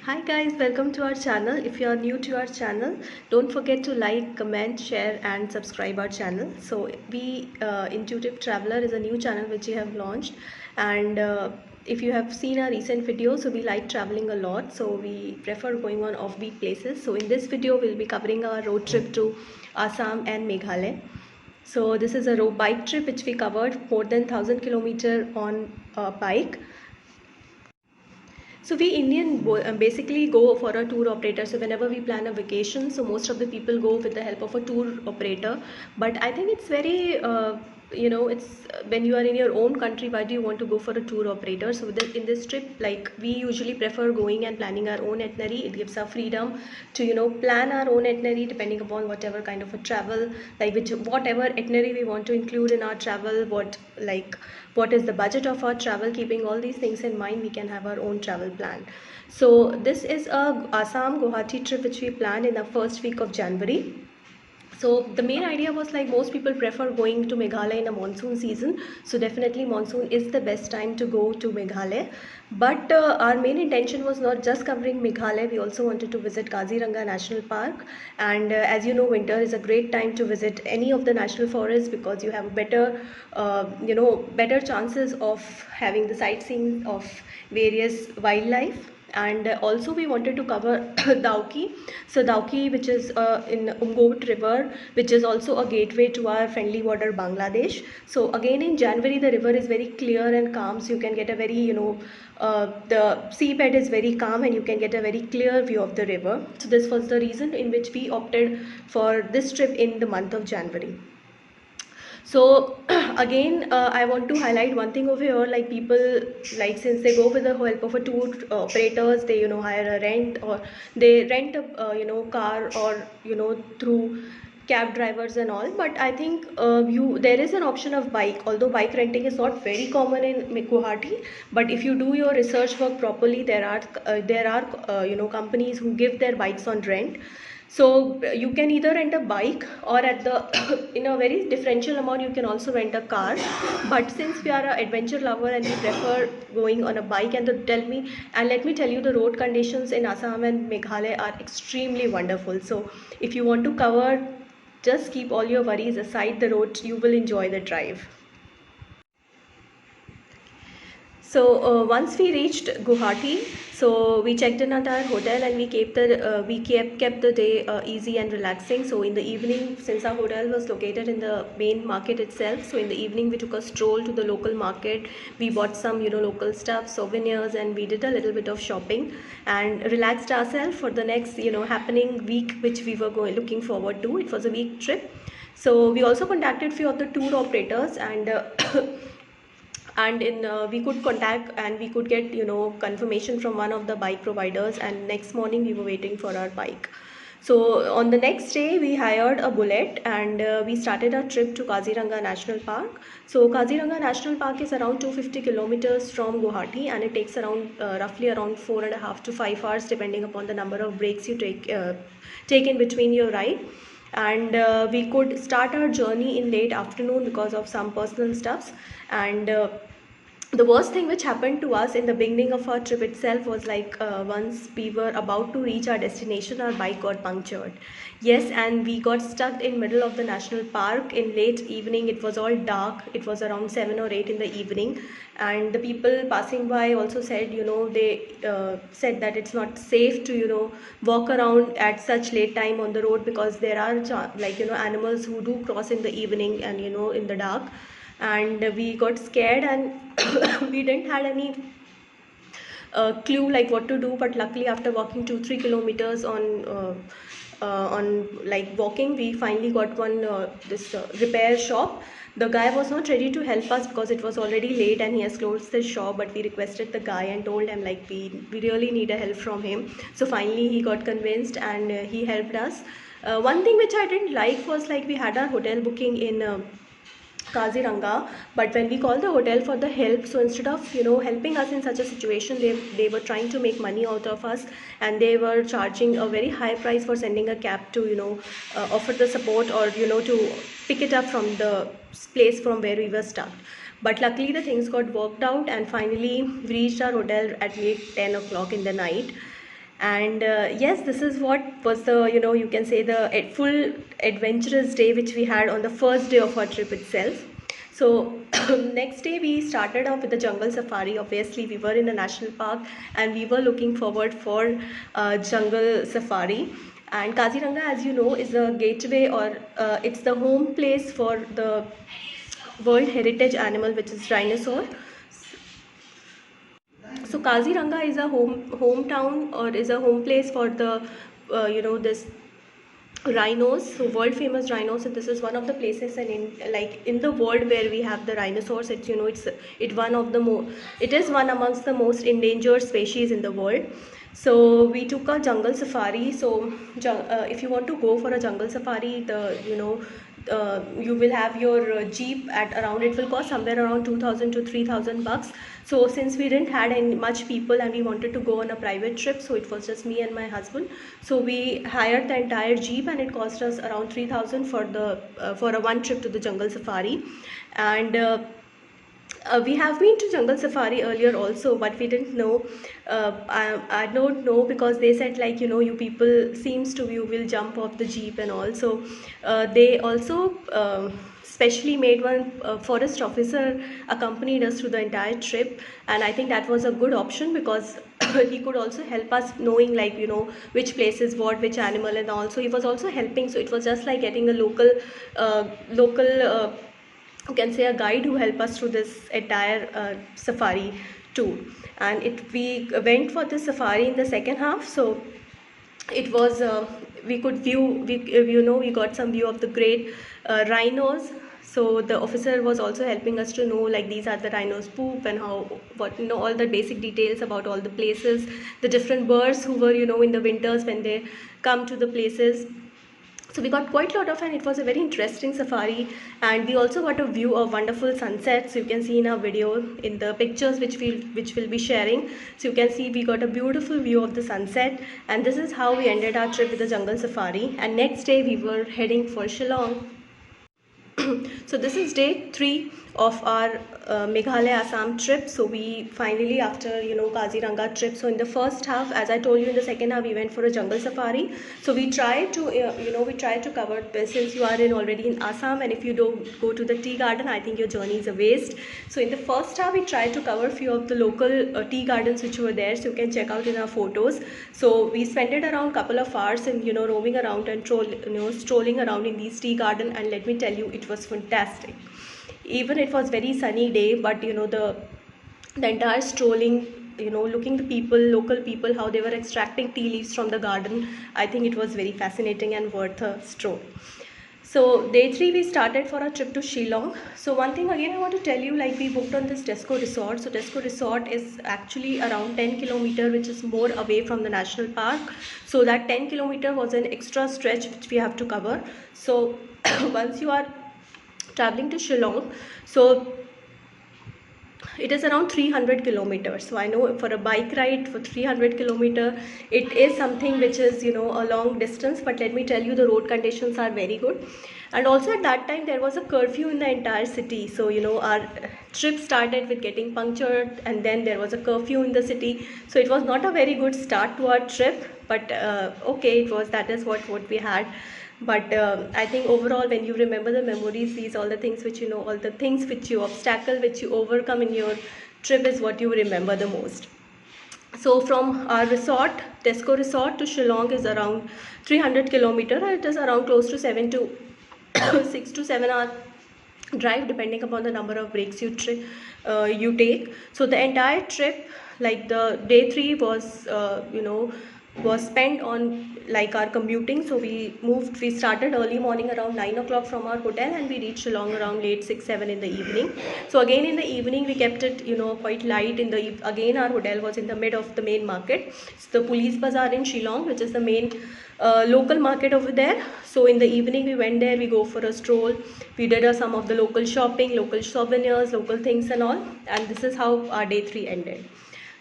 Hi guys, welcome to our channel. If you are new to our channel, don't forget to like, comment, share and subscribe our channel. So we Intuitive Traveler is a new channel which we have launched, and if you have seen our recent videos, so we like traveling a lot, so we prefer going on offbeat places. So in this video we'll be covering our road trip to Assam and Meghalaya. So this is a road bike trip which we covered more than 1000 kilometer on a bike. So we basically go for a tour operator. So whenever we plan a vacation, so most of the people go with the help of a tour operator. But I think it's very, it's when you are in your own country, why do you want to go for a tour operator? So in this trip, like we usually prefer going and planning our own itinerary. It gives us freedom to plan our own itinerary depending upon whatever kind of a travel, like whatever itinerary we want to include in our travel. What is the budget of our travel? Keeping all these things in mind, we can have our own travel plan. So this is a Assam Guwahati trip which we planned in the first week of January. So the main idea was like most people prefer going to Meghalaya in a monsoon season. So definitely monsoon is the best time to go to Meghalaya. But our main intention was not just covering Meghalaya. We also wanted to visit Kaziranga National Park. And as you know, winter is a great time to visit any of the national forests because you have better chances of having the sightseeing of various wildlife. And also we wanted to cover Dauki. So Dauki, which is in Umgot River, which is also a gateway to our friendly border Bangladesh. So again in January the river is very clear and calm, so you can get a very the seabed is very calm and you can get a very clear view of the river. So this was the reason in which we opted for this trip in the month of January. So again, I want to highlight one thing over here, like people, like since they go with the help of a tour operators, they hire a rent, or they rent a car, or through cab drivers and all. But I think there is an option of bike, although bike renting is not very common in Guwahati. But if you do your research work properly, there are companies who give their bikes on rent. So you can either rent a bike, or at the in a very differential amount you can also rent a car. But since we are an adventure lover and we prefer going on a bike, and let me tell you, the road conditions in Assam and Meghalaya are extremely wonderful. So if you want to cover, just keep all your worries aside, the road, you will enjoy the drive. So once we reached Guwahati, so we checked in at our hotel and we kept the day easy and relaxing. So in the evening, since our hotel was located in the main market itself, so in the evening we took a stroll to the local market. We bought some local stuff, souvenirs, and we did a little bit of shopping and relaxed ourselves for the next happening week, which we were looking forward to. It was a week trip. So we also contacted few of the tour operators, and and in we could contact and we could get confirmation from one of the bike providers, and next morning we were waiting for our bike. So on the next day we hired a bullet, and we started our trip to Kaziranga National Park. So Kaziranga National Park is around 250 kilometers from Guwahati, and it takes around roughly around 4.5 to 5 hours depending upon the number of breaks you take in between your ride. And we could start our journey in late afternoon because of some personal stuffs. And the worst thing which happened to us in the beginning of our trip itself was like once we were about to reach our destination, our bike got punctured. Yes, and we got stuck in middle of the national park in late evening. It was all dark. It was around 7 or 8 in the evening, and the people passing by also said they said that it's not safe to walk around at such late time on the road, because there are animals who do cross in the evening and in the dark. And we got scared, and we didn't had any clue like what to do. But luckily, after walking 2-3 kilometers on like walking, we finally got one this repair shop. The guy was not ready to help us because it was already late and he has closed the shop, but we requested the guy and told him like we really need a help from him. So finally he got convinced, and he helped us. One thing which I didn't like was like we had our hotel booking in Kaziranga, but when we called the hotel for the help, so instead of helping us in such a situation, they were trying to make money out of us, and they were charging a very high price for sending a cab to offer the support, or to pick it up from the place from where we were stuck. But luckily the things got worked out, and finally we reached our hotel at late 10 o'clock in the night. And yes, this is what was the, you can say the full adventurous day which we had on the first day of our trip itself. So next day we started off with the jungle safari. Obviously we were in a national park and we were looking forward for jungle safari. And Kaziranga, as you know, is a gateway, or it's the home place for the world heritage animal, which is rhinoceros. So Kaziranga is a hometown, or is a home place for the this rhinos, so world famous rhinos. And this is one of the places in the world where we have the rhinoceros. It's, it is one amongst the most endangered species in the world. So we took a jungle safari. So if you want to go for a jungle safari, you will have your jeep at around, it will cost somewhere around 2000 to 3000 bucks. So since we didn't had any much people and we wanted to go on a private trip, so it was just me and my husband, so we hired the entire jeep and it cost us around 3000 for the for a one trip to the jungle safari. And we have been to jungle safari earlier also, but we didn't know. I don't know, because they said, like, you people seems to, you will jump off the jeep and all. So they also specially made one forest officer accompanied us through the entire trip, and I think that was a good option, because he could also help us knowing, like, which place is what, which animal, and also he was also helping. So it was just like getting a local you can say a guide who helped us through this entire safari tour. And we went for this safari in the second half. So it was we could view, we got some view of the great rhinos. So the officer was also helping us to know, like, these are the rhinos poop, and how, what, all the basic details about all the places, the different birds who were, in the winters when they come to the places. So we got quite a lot of, and it was a very interesting safari. And we also got a view of wonderful sunsets. You can see in our video, in the pictures which we'll be sharing. So you can see we got a beautiful view of the sunset. And this is how we ended our trip with the jungle safari. And next day we were heading for Shillong. So this is day 3 of our Meghalaya Assam trip. So we finally, after Kaziranga trip, so in the first half, as I told you, in the second half we went for a jungle safari. So we tried to we tried to cover, since you are already in Assam, and if you don't go to the tea garden, I think your journey is a waste. So in the first half we tried to cover a few of the local tea gardens which were there, so you can check out in our photos. So we spent it around couple of hours in roaming around and strolling around in these tea garden, and let me tell you, it was fantastic. Even it was very sunny day, but the entire strolling, looking the people, local people, how they were extracting tea leaves from the garden, I think it was very fascinating and worth a stroll. So day 3 we started for our trip to Shillong. So one thing again I want to tell you, like, we booked on this Tesco Resort. So Tesco Resort is actually around 10 km, which is more away from the national park. So that 10 km was an extra stretch which we have to cover. So once you are traveling to Shillong, so it is around 300 kilometers. So I know for a bike ride for 300 kilometer, it is something which is a long distance, but let me tell you, the road conditions are very good. And also at that time there was a curfew in the entire city. So our trip started with getting punctured, and then there was a curfew in the city. So it was not a very good start to our trip, but okay, that is what we had. But I think overall, when you remember the memories, these all the things which all the things which you obstacle, which you overcome in your trip, is what you remember the most. So from our resort, Tesco Resort, to Shillong is around 300 kilometer. It is around close to 6 to 7 hour drive, depending upon the number of breaks you take. So the entire trip, like the day 3 was spent on, like, our commuting. So we started early morning around 9 o'clock from our hotel, and we reached Shillong around late 6-7 in the evening. So again in the evening we kept it quite light. Again our hotel was in the mid of the main market. It's the Police Bazaar in Shillong, which is the main local market over there. So in the evening we went there, we go for a stroll, we did some of the local shopping, local souvenirs, local things and all. And this is how our day 3 ended.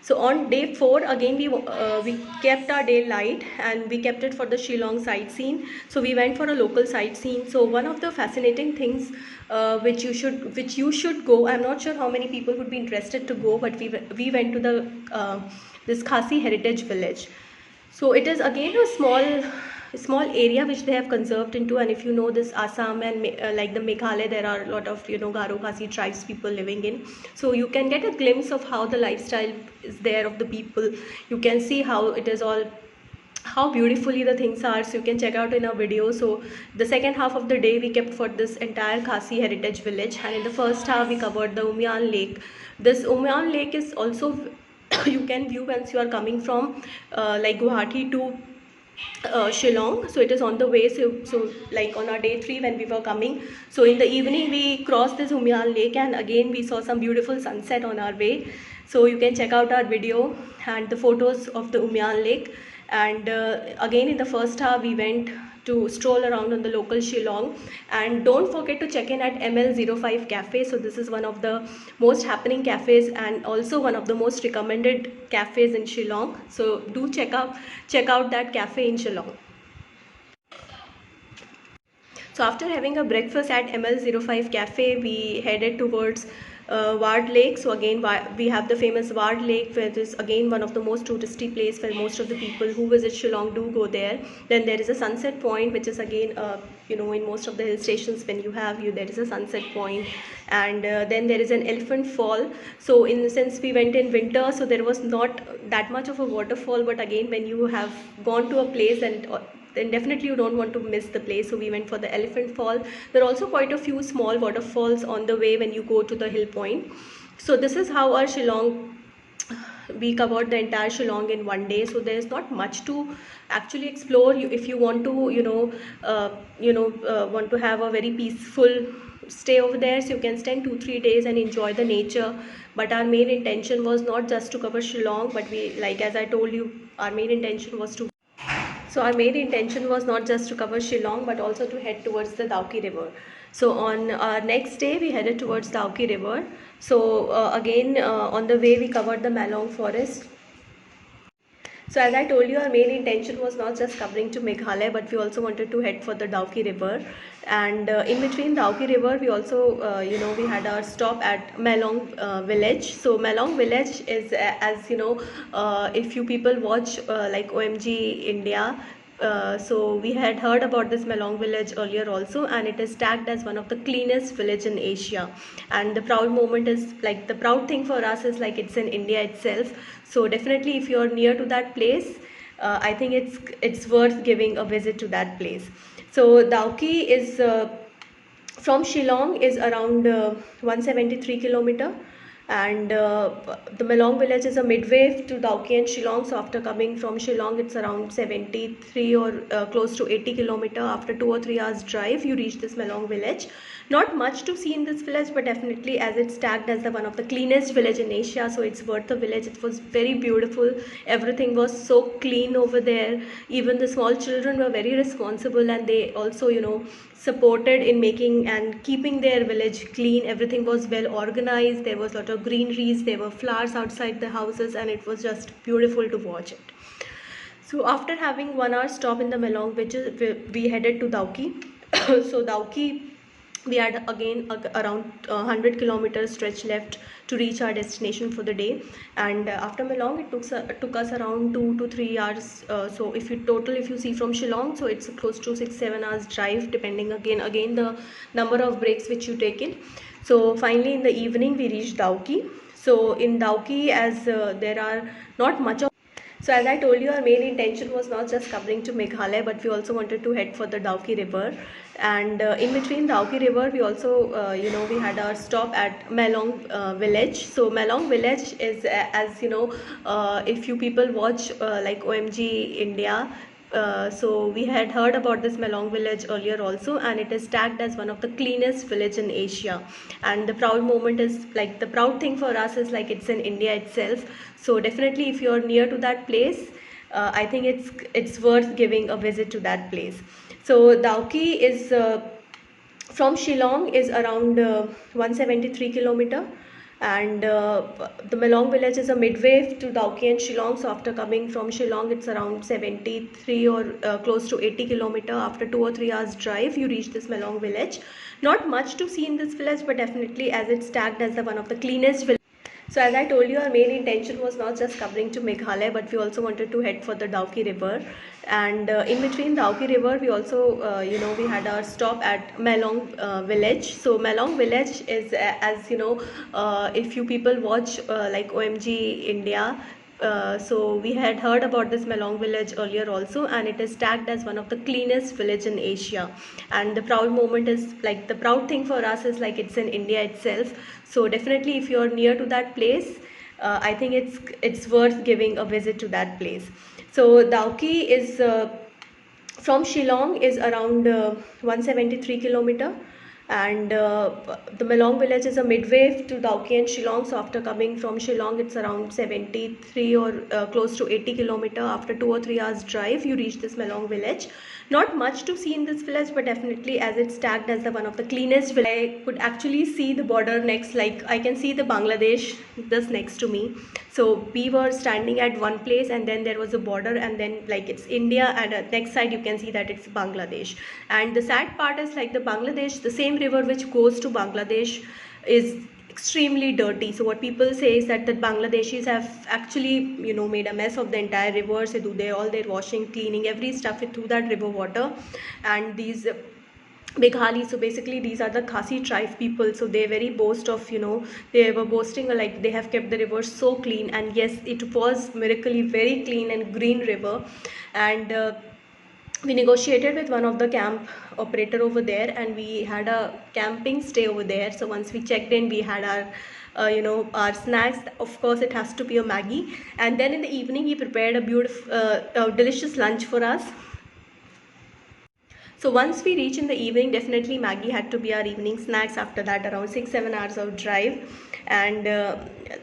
So on day 4 again we kept our day light, and we kept it for the Shillong sightseeing. So we went for a local sightseeing. So one of the fascinating things which you should go, I'm not sure how many people would be interested to go, but we went to the this Khasi Heritage Village. So it is again a small area which they have conserved into. And if you know this Assam and like the Meghalaya, there are a lot of Garo Khasi tribes people living in. So you can get a glimpse of how the lifestyle is there of the people. You can see how it is all, how beautifully the things are. So you can check out in our video. So the second half of the day we kept for this entire Khasi heritage village, and in the first half we covered the Umian Lake. This Umian Lake is also you can view once you are coming from like Guwahati to Shillong. So it is on the way. So like on our day 3 when we were coming, so in the evening we crossed this Umial Lake, and again we saw some beautiful sunset on our way. So you can check out our video and the photos of the Umial Lake. And again in the first half we went to stroll around on the local Shillong. And don't forget to check in at ML05 Cafe. So this is one of the most happening cafes and also one of the most recommended cafes in Shillong. So do check out that cafe in Shillong. So after having a breakfast at ML05 Cafe, we headed towards Ward Lake. So again, we have the famous Ward Lake, where this again one of the most touristy place where most of the people who visit Shillong do go there. Then there is a sunset point, which is again in most of the hill stations when there is a sunset point. And then there is an elephant fall. So since we went in winter, so there was not that much of a waterfall. But again, when you have gone to a place and then definitely you don't want to miss the place. So we went for the elephant fall. There are also quite a few small waterfalls on the way when you go to the hill point. So this is how our Shillong, we covered the entire Shillong in one day. So there is not much to actually explore. If you want to want to have a very peaceful stay over there, so you can spend 2-3 days and enjoy the nature. But our main intention was not just to cover Shillong, but we, like as I told you, our main intention was to not just to cover Shillong, but also to head towards the Dauki River. So on our next day, we headed towards Dauki River. So again, on the way, we covered the Malong Forest. So as I told you, our main intention was not just covering to Meghalaya, but we also wanted to head for the Dauki River. And in between Dauki River, we also, we had our stop at Melong village. So Melong village is, as you know, if you people watch like OMG India, so we had heard about this Melong village earlier also, and it is tagged as one of the cleanest village in Asia. And the proud moment is like, the proud thing for us is like it's in India itself. So definitely if you're near to that place, I think it's worth giving a visit to that place. So Dauki is from Shillong is around 173 kilometer. And the Melong village is a midway to Dauki and Shillong. So after coming from Shillong, it's around 73 or close to 80 kilometer. After 2 or 3 hours drive, you reach this Melong village. Not much to see in this village, but definitely as it's tagged as one of the cleanest village in Asia, so it's worth a village. It was very beautiful. Everything was so clean over there. Even the small children were very responsible, and they also, supported in making and keeping their village clean. Everything was well organized. There was a lot of greeneries. There were flowers outside the houses, and it was just beautiful to watch it. So after having 1 hour stop in the Melong, we headed to Dauki. So Dauki, we had again around 100 kilometers stretch left to reach our destination for the day. And after Melong, it took us around 2 to 3 hours. So if you see from Shillong, so it's close to 6-7 hours drive, depending again the number of breaks which you take in. So finally in the evening we reached Dauki. So in Dauki, as there are not much of, so as I told you, our main intention was not just covering to Meghalaya, but we also wanted to head for the Dauki River. And in between Dauki River, we also, we had our stop at Melong village. So Melong village is, as you know, if you people watch like OMG India, so we had heard about this Melong village earlier also, and it is tagged as one of the cleanest village in Asia. And the proud moment is like, the proud thing for us is like it's in India itself. So definitely if you're near to that place, I think it's worth giving a visit to that place. So Dauki is from Shillong is around 173 kilometer. And the Melong village is a midway to Dauki and Shillong. So after coming from Shillong, it's around 73 or close to 80 kilometer. After 2 or 3 hours drive, you reach this Melong village. Not much to see in this village, but definitely as it's tagged as one of the cleanest villages. So as I told you, our main intention was not just covering to Meghalaya, but we also wanted to head for the Dauki River. And in between Dauki River, we also, we had our stop at Melong village. So Melong village is, as you know, if you people watch like OMG India, so we had heard about this Melong village earlier also, and it is tagged as one of the cleanest village in Asia. And the proud moment is like the proud thing for us is like it's in India itself. So definitely, if you're near to that place, I think it's worth giving a visit to that place. So Dauki is from Shillong is around 173 kilometer, and the Melong village is a midway to Dauki and Shillong. So after coming from Shillong, it's around 73 or close to 80 kilometer. After 2 or 3 hours drive, you reach this Melong village. Not much to see in this village, but definitely as it's tagged as the one of the cleanest village, I could actually see the border next, like I can see the Bangladesh just next to me. So we were standing at one place, and then there was a border, and then like it's India, and next side you can see that it's Bangladesh. And the sad part is like the Bangladesh, the same river which goes to Bangladesh is extremely dirty. So what people say is that the Bangladeshis have actually made a mess of the entire river. So do they all their washing, cleaning, every stuff through that river water. And these Meghali, so basically these are the Khasi tribe people, so they very boast of, they were boasting like they have kept the river so clean. And yes, it was miraculously very clean and green river. And we negotiated with one of the camp operator over there, and we had a camping stay over there. So once we checked in, we had our our snacks. Of course it has to be a Maggie, and then in the evening he prepared a beautiful delicious lunch for us. So once we reach in the evening, definitely Maggie had to be our evening snacks. After that, around 6-7 hours of drive, and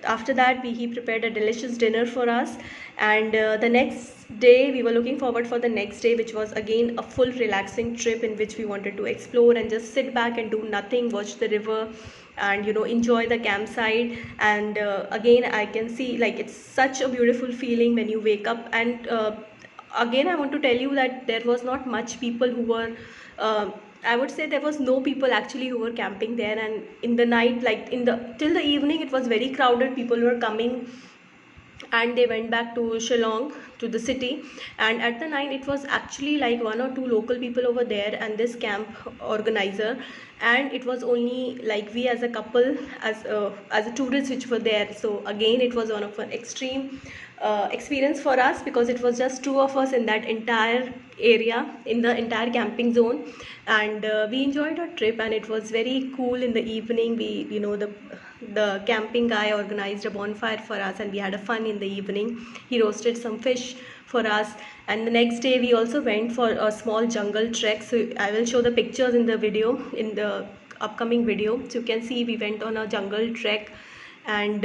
after that he prepared a delicious dinner for us. And the next day we were looking forward for the next day, which was again a full relaxing trip in which we wanted to explore and just sit back and do nothing, watch the river, and enjoy the campsite. And again I can see like it's such a beautiful feeling when you wake up. And again I want to tell you that there was not much people who were I would say there was no people actually who were camping there. And in the night, like in the till the evening, it was very crowded. People were coming and they went back to Shillong, to the city. And at the night it was actually like one or two local people over there and this camp organizer. And it was only like we as a couple, as a tourist which were there. So again it was one of an extreme experience for us, because it was just two of us in that entire area, in the entire camping zone. And we enjoyed our trip, and it was very cool. In the evening, we the camping guy organized a bonfire for us, and we had a fun in the evening. He roasted some fish for us. And the next day we also went for a small jungle trek. So I will show the pictures in the video, in the upcoming video. So you can see we went on a jungle trek. And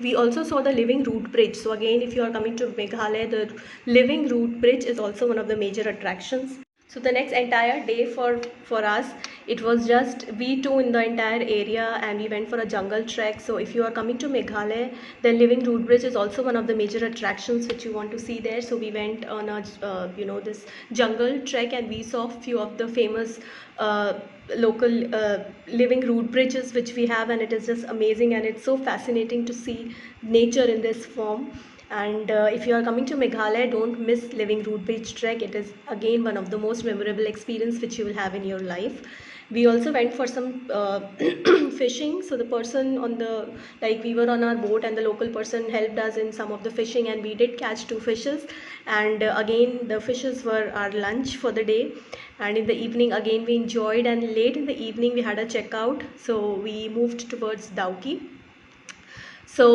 we also saw the Living Root Bridge. So again, if you are coming to Meghalaya, the Living Root Bridge is also one of the major attractions. So the next entire day for us, it was just we two in the entire area, and we went for a jungle trek. So if you are coming to Meghalaya, then Living Root Bridge is also one of the major attractions which you want to see there. So we went on a this jungle trek, and we saw few of the famous local living root bridges which we have. And it is just amazing, and it's so fascinating to see nature in this form. And if you are coming to Meghalaya, don't miss Living Root Bridge trek. It is again one of the most memorable experience which you will have in your life. We also went for some fishing. So the person on the, like we were on our boat, and the local person helped us in some of the fishing, and we did catch 2 fishes. And again the fishes were our lunch for the day. And in the evening again we enjoyed, and late in the evening we had a checkout. So we moved towards Dauki. So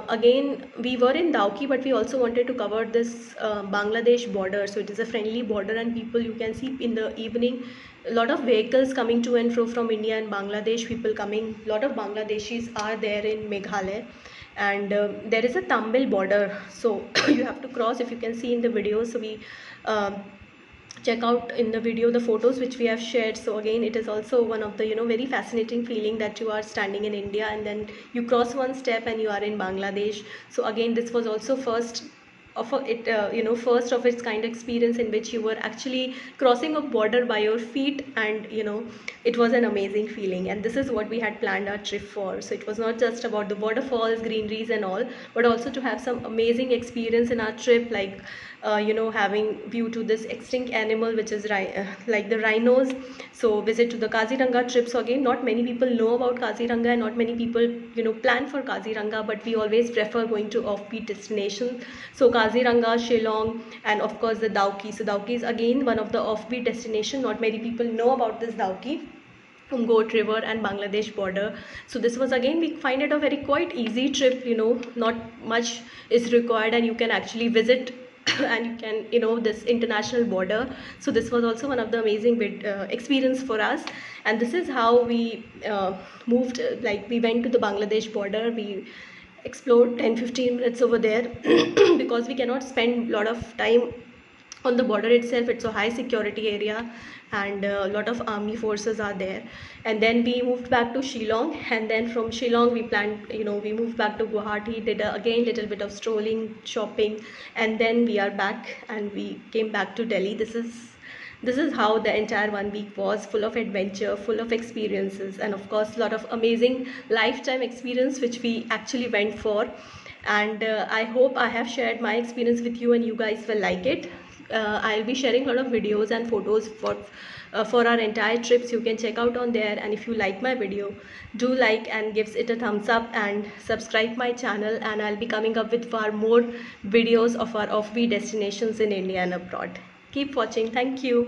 again we were in Dauki, but we also wanted to cover this Bangladesh border. So it is a friendly border, and people, you can see in the evening a lot of vehicles coming to and fro from India and Bangladesh, people coming. A lot of Bangladeshis are there in Meghalaya. And there is a Tamil border, so you have to cross, if you can see in the video. So we check out in the video the photos which we have shared. So again, it is also one of the very fascinating feeling that you are standing in India, and then you cross one step and you are in Bangladesh. So again, this was also first of it, first of its kind experience in which you were actually crossing a border by your feet, and it was an amazing feeling. And this is what we had planned our trip for. So it was not just about the waterfalls, greeneries and all, but also to have some amazing experience in our trip, like having view to this extinct animal, which is like the rhinos. So visit to the Kaziranga trip. So again, not many people know about Kaziranga, and not many people plan for Kaziranga, but we always prefer going to offbeat destinations. So Kaziranga, Shillong, and of course the Dauki. So Dauki is again one of the offbeat destination. Not many people know about this Dauki, Umgot River and Bangladesh border. So this was, again, we find it a very quite easy trip. Not much is required, and you can actually visit and you can this international border. So this was also one of the amazing experience for us. And this is how we moved, like we went to the Bangladesh border. We explored 10-15 minutes over there because we cannot spend a lot of time on the border itself. It's a high security area, and a lot of army forces are there. And then we moved back to Shillong, and then from Shillong we planned, we moved back to Guwahati, did again little bit of strolling, shopping, and then we are back and we came back to Delhi. This is how the entire 1 week was, full of adventure, full of experiences, and of course a lot of amazing lifetime experience which we actually went for. And I hope I have shared my experience with you and you guys will like it. I'll be sharing a lot of videos and photos for our entire trips. You can check out on there, and if you like my video, do like and gives it a thumbs up and subscribe my channel, and I'll be coming up with far more videos of our offbeat destinations in India and abroad. Keep watching. Thank you.